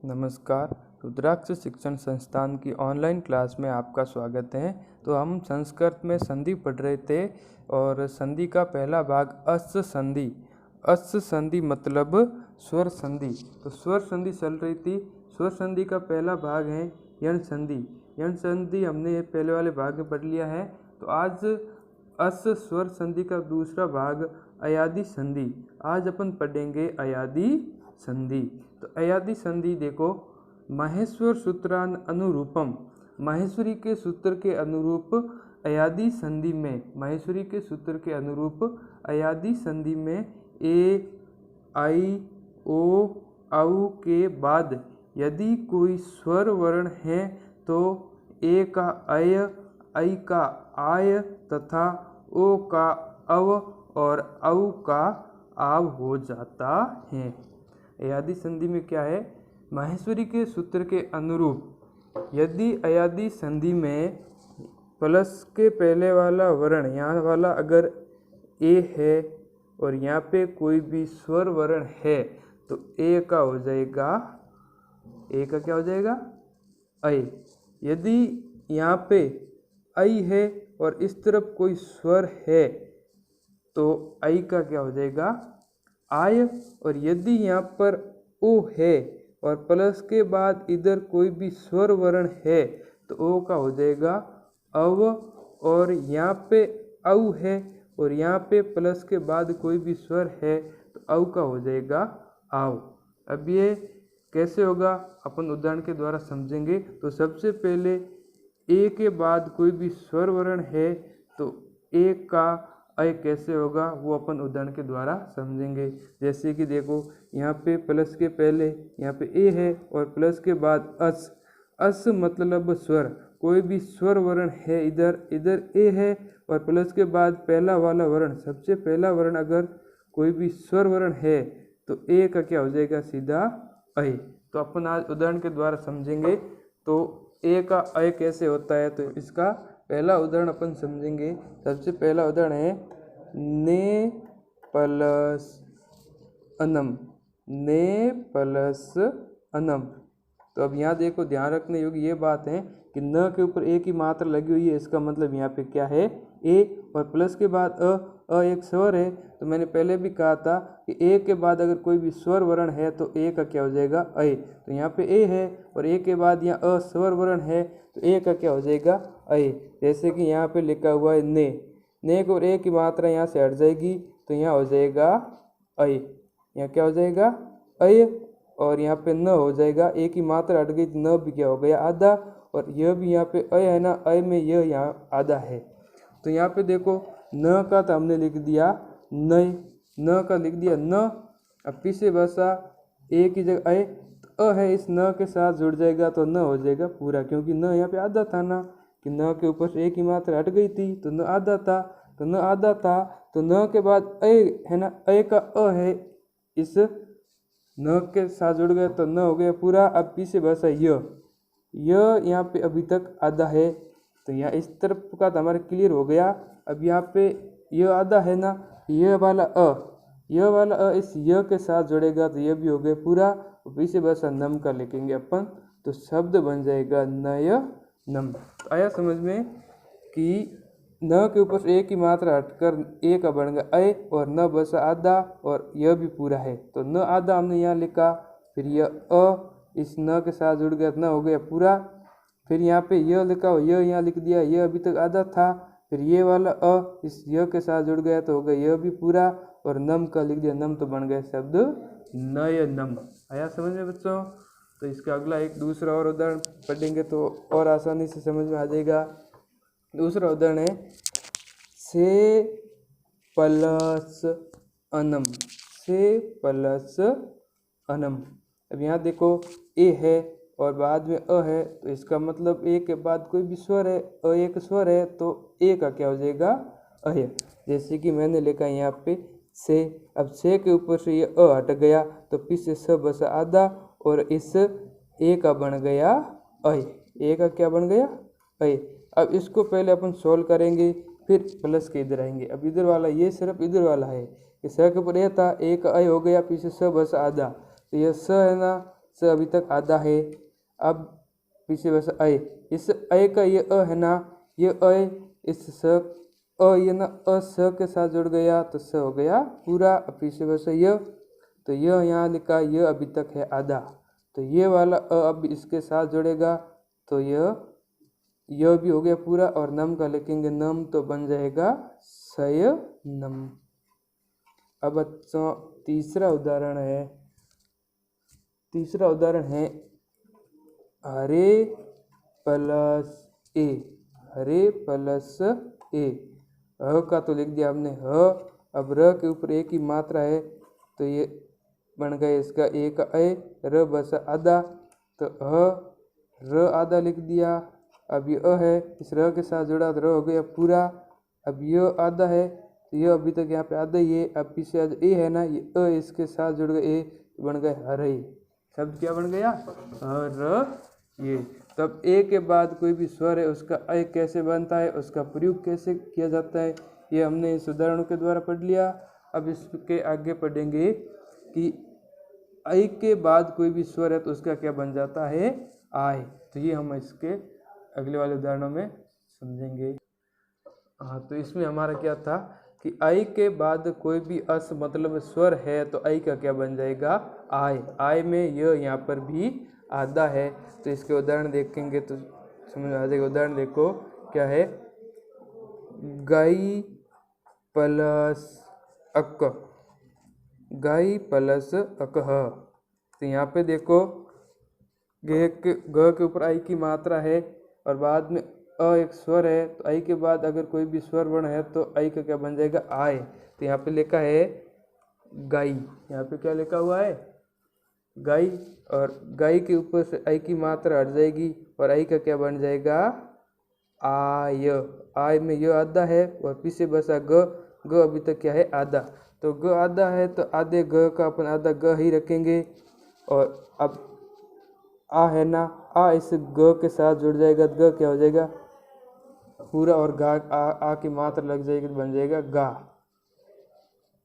नमस्कार। रुद्राक्ष शिक्षण संस्थान की ऑनलाइन क्लास में आपका स्वागत है। तो हम संस्कृत में संधि पढ़ रहे थे और संधि का पहला भाग अस् संधि। अस् संधि मतलब स्वर संधि। तो स्वर संधि चल रही थी। स्वर संधि का पहला भाग है यण संधि। यण संधि हमने पहले वाले भाग में पढ़ लिया है। तो आज अस् स्वर संधि का दूसरा भाग अयादि संधि। आज अपन पढ़ेंगे अयादि संधि। तो अयादि संधि देखो, माहेश्वर सूत्रान अनुरूपम, माहेश्वरी के सूत्र के अनुरूप अयादि संधि में, माहेश्वरी के सूत्र के अनुरूप अयादि संधि में ए आई ओ औ के बाद यदि कोई स्वर वर्ण है तो ए का अय, ऐ का आय तथा ओ का अव और औ का आव हो जाता है। अयादि संधि में क्या है? माहेश्वरी के सूत्र के अनुरूप यदि अयादि संधि में प्लस के पहले वाला वर्ण, यहाँ वाला अगर ए है और यहाँ पे कोई भी स्वर वर्ण है तो ए का हो जाएगा, ए का क्या हो जाएगा? ऐ। यदि यहाँ पे ऐ है और इस तरफ कोई स्वर है तो ऐ का क्या हो जाएगा? आय। और यदि यहाँ पर ओ है और प्लस के बाद इधर कोई भी स्वर वर्ण है तो ओ का हो जाएगा अव। और यहाँ पे औ है और यहाँ पे प्लस के बाद कोई भी स्वर है तो औ का हो जाएगा आव। अब ये कैसे होगा अपन उदाहरण के द्वारा समझेंगे। तो सबसे पहले ए के बाद कोई भी स्वर वर्ण है तो ए का ऐ कैसे होगा वो अपन उदाहरण के द्वारा समझेंगे। जैसे कि देखो, यहाँ पे प्लस के पहले यहाँ पे ए है और प्लस के बाद अस। अस मतलब स्वर, कोई भी स्वर वर्ण है, इधर ए है और प्लस के बाद पहला वाला वर्ण, सबसे पहला वर्ण अगर कोई भी स्वर वर्ण है तो ए का क्या हो जाएगा? सीधा ऐ। तो अपन आज उदाहरण के द्वारा समझेंगे। तो ए का ऐ कैसे होता है तो इसका पहला उदाहरण अपन समझेंगे। सबसे पहला उदाहरण है ने प्लस अनम, ने प्लस अनम। तो अब यहाँ देखो, ध्यान रखने योग्य ये बात है कि न के ऊपर ए की मात्रा लगी हुई है, इसका मतलब यहाँ पे क्या है? ए। और प्लस के बाद अ एक स्वर है। तो मैंने पहले भी कहा था कि ए के बाद अगर कोई भी स्वर वर्ण है तो ए का क्या हो जाएगा? ऐ। तो यहाँ पे ए है और ए के बाद यहाँ अ स्वर वर्ण है तो ए का क्या हो जाएगा? ऐ। जैसे कि यहाँ पे लिखा हुआ है ने को ए की मात्रा यहाँ से हट जाएगी तो यहाँ हो जाएगा ऐ। यहाँ क्या हो जाएगा? ऐ। और यहाँ पे न हो जाएगा, ए की मात्रा हट गई तो न भी क्या हो गया? आधा। और यह भी यहाँ पे ऐ है ना, ऐ में यह यहाँ आधा है। तो यहाँ पे देखो, न का तो हमने लिख दिया नय, न का लिख दिया न। अब पीछे बसा ए की जगह ऐ, तो अ है इस न के साथ जुड़ जाएगा तो न हो जाएगा पूरा, क्योंकि न यहाँ पे आधा था ना, कि न के ऊपर से ए की मात्रा हट गई थी तो न आधा था। तो न आधा था तो न के बाद ऐ है ना, ऐ का अ है इस न के साथ जुड़ गया तो न हो गया पूरा। अब पीछे बसा यह यहाँ पे अभी तक आधा है तो यहाँ इस तरफ का तो हमारा क्लियर हो गया। अब यहाँ पे यह आधा है ना, यह वाला अ इस य के साथ जुड़ेगा तो यह भी हो गया पूरा। पीछे बसा नम का लिखेंगे अपन तो शब्द बन जाएगा नय नम। तो आया समझ में कि न के ऊपर ए की मात्रा हटकर ए का बन गया ऐ और न बसा आधा और यह भी पूरा है। तो न आधा हमने यहाँ लिखा, फिर यह अ इस न के साथ जुड़ गया, न हो गया पूरा। फिर यहाँ पे यह लिखा हो, यह यहाँ लिख दिया, यह अभी तक आधा था। फिर ये वाला अ इस य के साथ जुड़ गया तो हो गया यह भी पूरा। और नम का लिख दिया, नम तो बन गया शब्द नय नम। आया समझ में बच्चों? तो इसका अगला एक दूसरा और उदाहरण पढ़ेंगे तो और आसानी से समझ में आ जाएगा। दूसरा उदाहरण है से प्लस अनम, से प्लस अनम। अब यहाँ देखो, ए है और बाद में अ है तो इसका मतलब ए के बाद कोई भी स्वर है, अ एक स्वर है तो ए का क्या हो जाएगा? अय। जैसे कि मैंने लिखा यहाँ पे से। अब से के ऊपर से ये अ हट गया तो पीछे स बसा आधा और इस ए का बन गया ऐ। ए का क्या बन गया? ऐ। अब इसको पहले अपन सोल्व करेंगे, फिर प्लस के इधर आएंगे। अब इधर वाला ये सिर्फ इधर वाला है, स के ऊपर ए था, ए का ऐ हो गया, पीछे स बस आधा तो यह स है ना, स अभी तक आधा है। अब पीछे बस अय, इस अय का ये अ है ना, ये अय इस स अ ये ना अ स के साथ जुड़ गया तो स हो गया पूरा। अब पीछे बस य, तो यह यहाँ लिखा, यह अभी तक है आधा, तो ये वाला अ अब इसके साथ जुड़ेगा तो यह भी हो गया पूरा। और नम का लिखेंगे नम तो बन जाएगा सय नम। अब बच्चों तीसरा उदाहरण है हरे प्लस ए, हरे प्लस ए। ह का तो लिख दिया हमने ह, अब र के ऊपर ए की मात्रा है तो ये बन गया इसका ए का ए, र बस आधा तो र आधा लिख दिया। अब ये अ है, इस र के साथ जुड़ा तो र हो गया पूरा। अब ये आधा है तो ये अभी तक यहाँ पे आधा ही है। अब पीछे आज ए है ना, ये अ इसके साथ जुड़ गए ए, बन गए हरे। शब्द क्या बन गया, हर ये। तब ए के बाद कोई भी स्वर है उसका अय कैसे बनता है, उसका प्रयोग कैसे किया जाता है, ये हमने इस उदाहरणों के द्वारा पढ़ लिया। अब इसके आगे पढ़ेंगे कि अय के बाद कोई भी स्वर है तो उसका क्या बन जाता है, आय। तो ये हम इसके अगले वाले उदाहरणों में समझेंगे। हाँ, तो इसमें हमारा क्या था कि अय के बाद कोई भी अस मतलब स्वर है तो अय का क्या बन जाएगा, आय। आय में यह यहाँ पर भी आधा है, तो इसके उदाहरण देखेंगे तो समझ आ जाएगा। उदाहरण देखो क्या है, गाई प्लस अक, गाई प्लस अकह। तो यहाँ पे देखो ग के ऊपर आई की मात्रा है और बाद में अ एक स्वर है, तो आई के बाद अगर कोई भी स्वर वर्ण है तो आई का क्या बन जाएगा, आय। तो यहाँ पे लिखा है गाई, यहाँ पे क्या लिखा हुआ है, गाई। और गाई के ऊपर से आई की मात्रा हट जाएगी और आई का क्या बन जाएगा, आय। आय में यह आधा है और पीछे बसा ग अभी तक क्या है, आधा। तो ग आधा है तो आधे ग का अपन आधा ग ही रखेंगे। और अब आ है ना, आ इस ग के साथ जुड़ जाएगा, ग क्या हो जाएगा पूरा। और गा आ की मात्रा लग जाएगी तो बन जाएगा गा।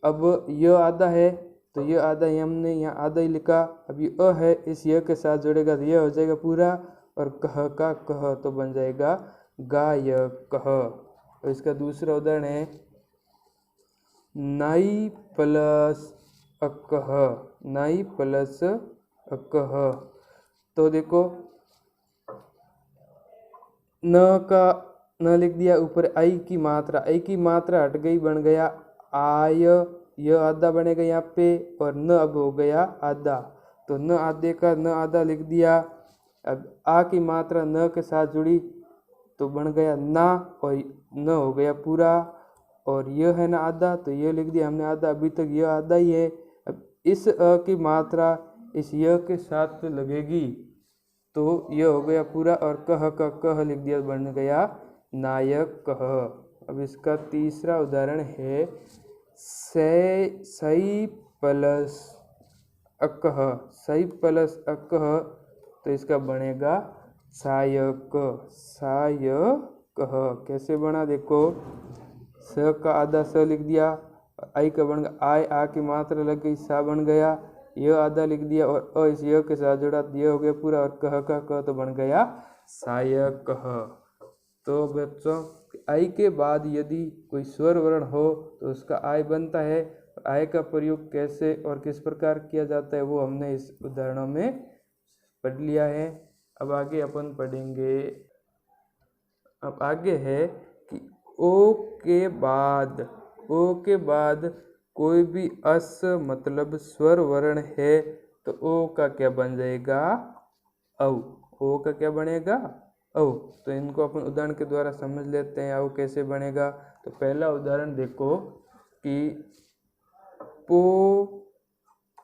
अब यह आधा है तो यह आधा ही हमने यहाँ आधा ही लिखा। अब ये अ है, इस य के साथ जुड़ेगा तो यह हो जाएगा पूरा। और कह का कह तो बन जाएगा गाय कह। और इसका दूसरा उदाहरण है नाई प्लस अकह, नाई प्लस अकह। तो देखो न का न लिख दिया, ऊपर आई की मात्रा, आई की मात्रा हट गई, बन गया आय। यह आधा बनेगा यहाँ पे और न अब हो गया आधा, तो न आधे का न आधा लिख दिया। अब आ की मात्रा न के साथ जुड़ी तो बन गया ना और न हो गया पूरा। और यह है ना आधा, तो यह लिख दिया हमने आधा, अभी तक यह आधा ही है। अब इस अ की मात्रा इस य के साथ लगेगी तो यह हो गया पूरा। और कह का कह लिख दिया, बन गया नायक कह। अब इसका तीसरा उदाहरण है सई प्लस अकह, सई प्लस अकह। तो इसका बनेगा सायक, सायकह। कैसे बना देखो, स का आधा स लिख दिया, आई का बन गया आय, आ की मात्रा लग गई सा बन गया, यह आधा लिख दिया और अ इस य के साथ जुड़ा यह हो गया पूरा। और कह का कह तो बन गया सायकह। तो बच्चों आई के बाद यदि कोई स्वर वर्ण हो तो उसका आय बनता है। आय का प्रयोग कैसे और किस प्रकार किया जाता है वो हमने इस उदाहरणों में पढ़ लिया है। अब आगे अपन पढ़ेंगे। अब आगे है कि ओ के बाद कोई भी अस मतलब स्वर वर्ण है तो ओ का क्या बन जाएगा, औ। ओ का क्या बनेगा, औ। तो इनको अपन उदाहरण के द्वारा समझ लेते हैं औ कैसे बनेगा। तो पहला उदाहरण देखो कि पो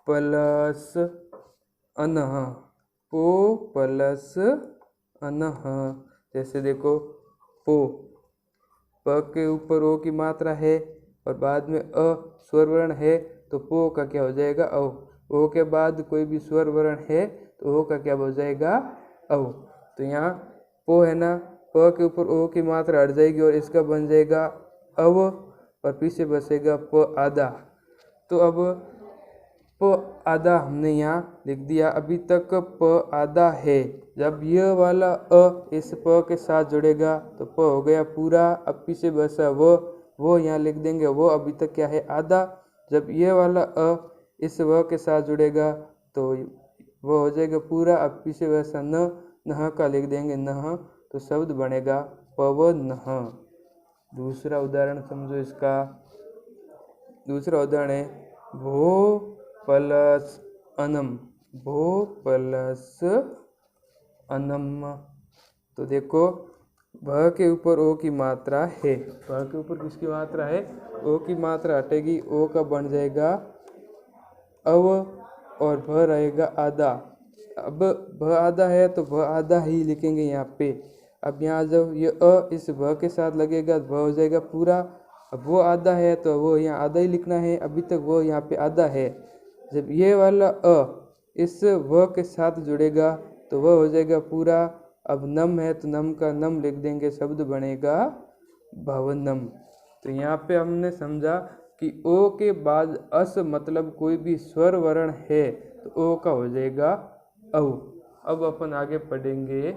प्लस अनह, पो प्लस अनह। जैसे देखो पो, प के ऊपर ओ की मात्रा है और बाद में अ स्वर वर्ण है तो पो का क्या हो जाएगा, औ। ओ के बाद कोई भी स्वर वर्ण है तो ओ का क्या हो जाएगा, औ। तो यहाँ पो है ना, प के ऊपर ओ की मात्रा हट जाएगी और इसका बन जाएगा अव और पीछे बसेगा प आधा। तो अब प प आधा हमने यहाँ लिख दिया, अभी तक प आधा है। जब यह वाला अ इस प के साथ जुड़ेगा तो प हो गया पूरा। अब पीछे बसा वो यहाँ लिख देंगे, वो अभी तक क्या है, आधा। जब यह वाला अ इस व के साथ जुड़ेगा तो वो हो जाएगा पूरा। अब पीछे बसा न, नह का लिख देंगे नह, तो शब्द बनेगा पवन। दूसरा उदाहरण समझो इसका। दूसरा उदाहरण है भो प्लस अनम, भो प्लस अनम। तो देखो भ के ऊपर ओ की मात्रा है, भ के ऊपर किसकी मात्रा है, ओ की मात्रा हटेगी, ओ का बन जाएगा अव और भ रहेगा आधा। अब भ आधा है तो भ आधा ही लिखेंगे यहाँ पे। अब यहाँ जब ये अ इस भ के साथ लगेगा भ हो जाएगा पूरा। अब वो आधा है तो वो यहाँ आधा ही लिखना है, अभी तक वो यहाँ पे आधा है। जब ये वाला अ इस व के साथ जुड़ेगा तो वह हो जाएगा पूरा। अब नम है तो नम का नम लिख देंगे, शब्द बनेगा भवनम। तो यहाँ पे हमने समझा कि ओ के बाद अस मतलब कोई भी स्वर वर्ण है तो ओ का हो जाएगा औ। अब अपन आगे पढ़ेंगे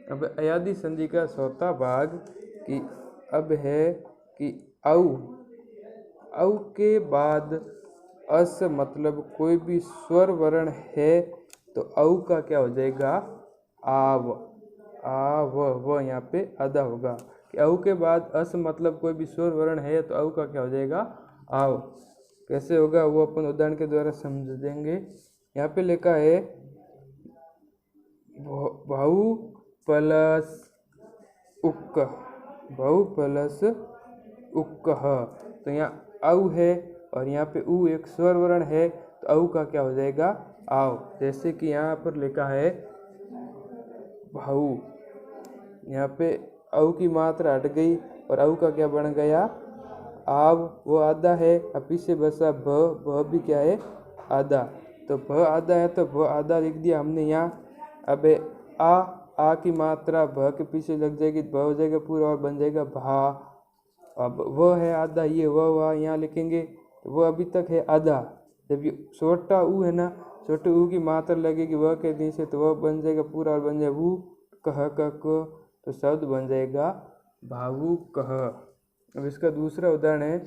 अब अयादी संधि का चौथा भाग कि अब है कि औ, औ के बाद अस मतलब कोई भी स्वर वर्ण है तो औ का क्या हो जाएगा, आव। आव वो यहाँ पे आधा होगा कि औ के बाद अस मतलब कोई भी स्वर वर्ण है तो औ का क्या हो जाएगा, आव। कैसे होगा वो अपन उदाहरण के द्वारा समझ देंगे। यहाँ पे लिखा है भाऊ प्लस उक्क, भाऊ प्लस उक्क। तो यहाँ औ है और यहाँ पे उ एक स्वर वर्ण है तो औ का क्या हो जाएगा, आव। जैसे कि यहाँ पर लिखा है भाऊ, यहाँ पे औ की मात्रा हट गई और औ का क्या बन गया, आव। वो आधा है, अब पीछे बसा भ भी क्या है, आधा। तो भ आधा है तो भ आधा लिख दिया हमने यहाँ। अब आ की मात्रा भ के पीछे लग जाएगी, भ हो जाएगा पूरा और बन जाएगा भा। अब वह है आधा, ये वह यहाँ लिखेंगे तो वो अभी तक है आधा। जब ये छोटा ऊ है ना, छोटे ऊ की मात्रा लगेगी वह के नीचे तो वह बन जाएगा पूरा और बन जाएगा वो कह क, तो शब्द बन जाएगा भावु कह। अब इसका दूसरा उदाहरण है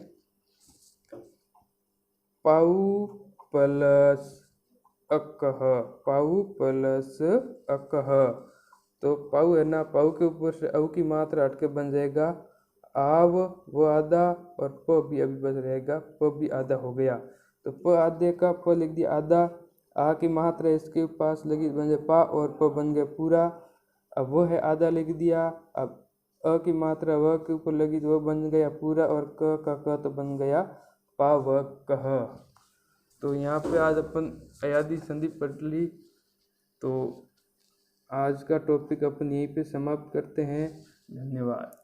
पाऊ प्लस अकह, पाऊ प्लस अकह। तो पाऊ है ना, पाऊ के ऊपर से औ की मात्रा हट के बन जाएगा आव, वो आधा और प भी अभी बच रहेगा, प भी आधा हो गया। तो प आधे का प लिख दिया आधा, आ की मात्रा इसके पास लगी बन जाए पा और प बन गया पूरा। अब वो है आधा लिख दिया, अब अ की मात्रा व के ऊपर लगी तो वह बन गया पूरा और क का क तो बन गया पा व कह। तो यहाँ पे आज अपन अयादी संधि पढ़ ली। तो आज का टॉपिक अपन यहीं पे समाप्त करते हैं। धन्यवाद।